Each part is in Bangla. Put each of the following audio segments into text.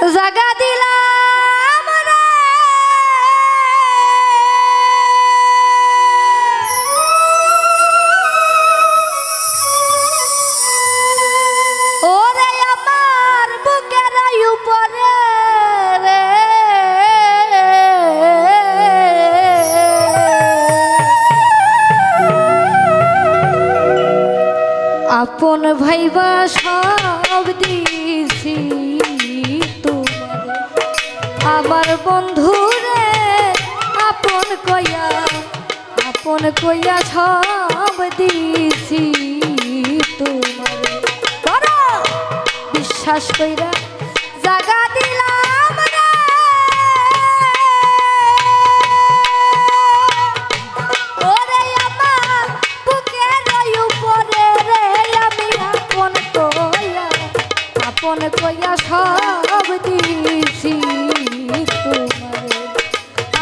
জাগা দিলাম রে ওরে আমার বুকের উপরে রে আপন ভাইবা সব দিছি তোমার আমার বন্ধুরে আপন কইয়া সব দিছি তোমার বড় বিশ্বাস কইরা জাগা দিলাম রে ওরে আমার বুকের উপরে রে আমি আপন কইয়া সব দিছি তোমার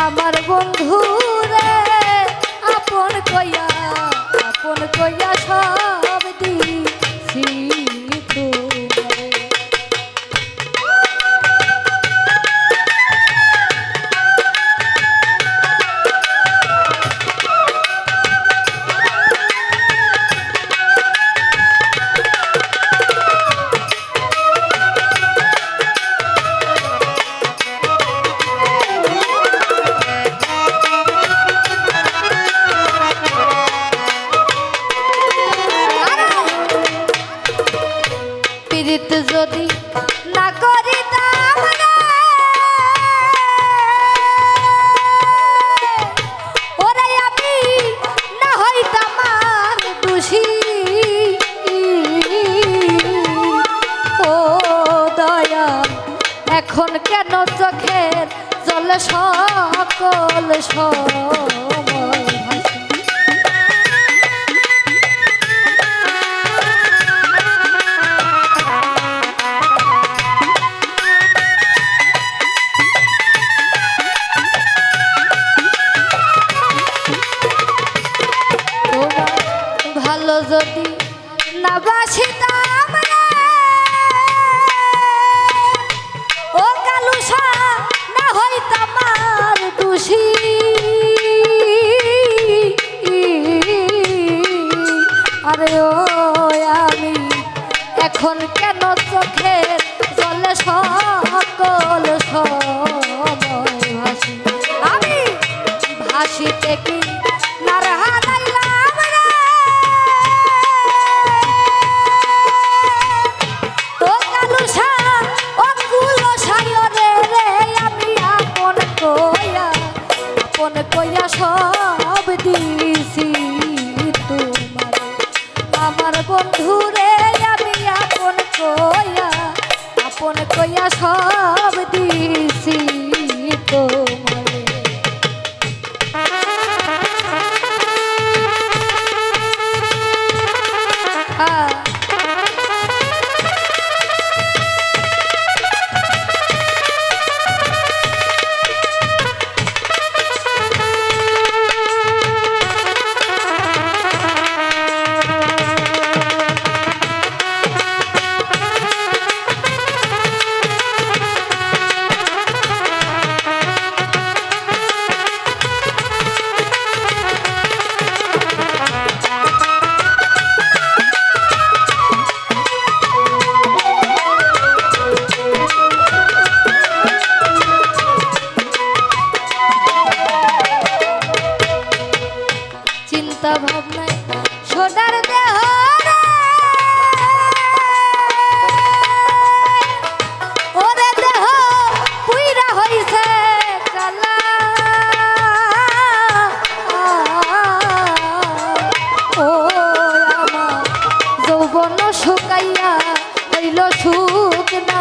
আমার বন্ধুরে আপন কইয়া সব দিছি তোমার যদি না করিতাম রে ওরে আমি না হইতাম আর দোষী ও দয়া এখন কেন চোখের জলে সকল সময় যদি না বাসিতাম রে ও কালুসা না হইতাম আর দোষী আরে ও আমি এখন কেন চোখের জলে সকল সময় ভাসি আমি ভাসিতে কি নারা হারাইলাম রে ও কালুসা ও কুলসায়রে রে আমি আপন কইয়া সব দিছি তোমার আমার বন্ধুরে আমি আপন কইয়া সব দিছি তোমার চিন্তা ভাবনায় সোনার দেহ ওরে দেহ পুইরা হইছে কালা ও আমার যৌবন শুকাইয়া হইল সুখ না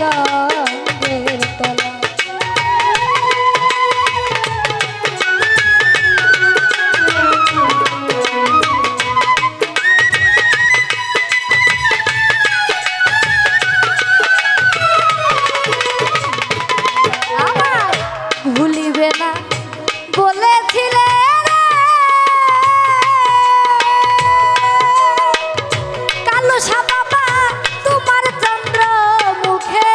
গাঙ্গের তলা ভুলিবে না বলেছিলে কালুসা বাবা তোমার চন্দ্র মুখে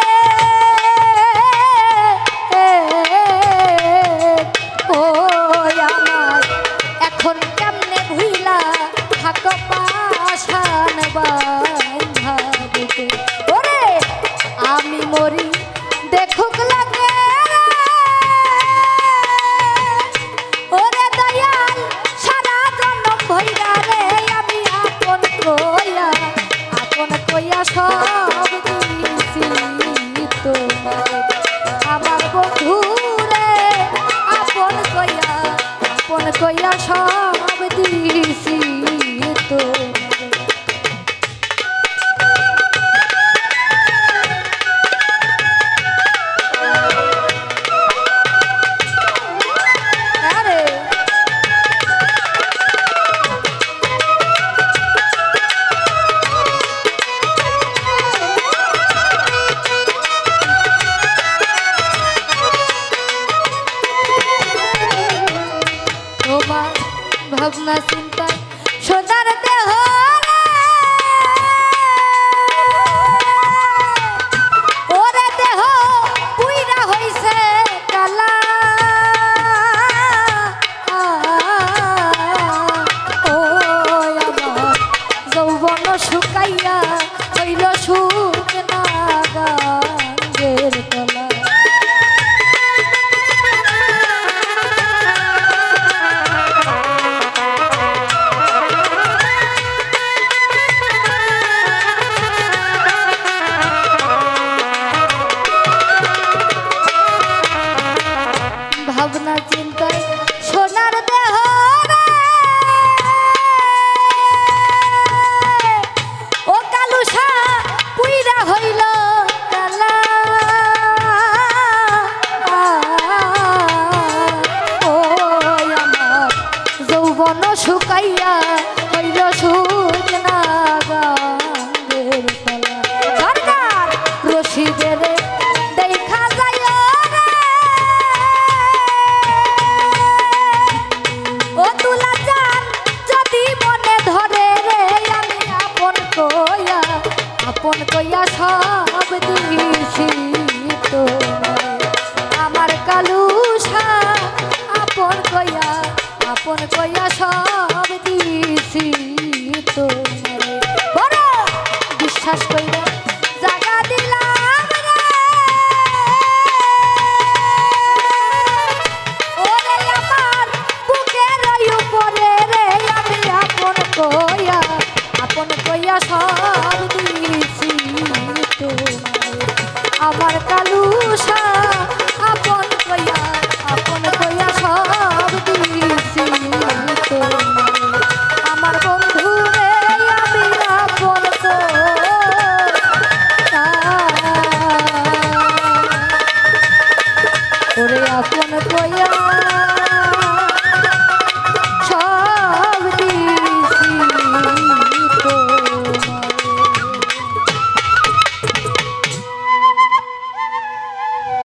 দেখুক লাগে ওরে দয়াল সারা জন্ম ভইরা রে আমি আপন কইয়া সব দিছি তোমারে আমার বন্ধু রে আপন কইয়া সব দিছি তোমারে। তোমার ভাবনা চিন্তা সোনার দেহ ওরে দেহ পুইরা হইছে কালা ও আমার যৌবন শুকাইয়া হইল শুকনা গাঙ্গের তলা। ভাবনা চিন্তায় সোনার দেহ ও কালুসা পুইরা হইল কালা ও আমার যৌবন শুকাইয়া হইল শুকনা গাঙ্গের তলা। সরকার রশিদের দেখা যায় ও তুলা চান যদি মনে ধরে রে আমি আপন কইয়া সব দিছি তোমারে আমার কালুসা আপন কইয়া সব দিছি তোমারে। বড় বিশ্বাস কইরা জাগা দিলাম রে ওরে আমার বুকের উপরে রে আমি আপন কইয়া সব দিছি তোমারে আমার কালুসা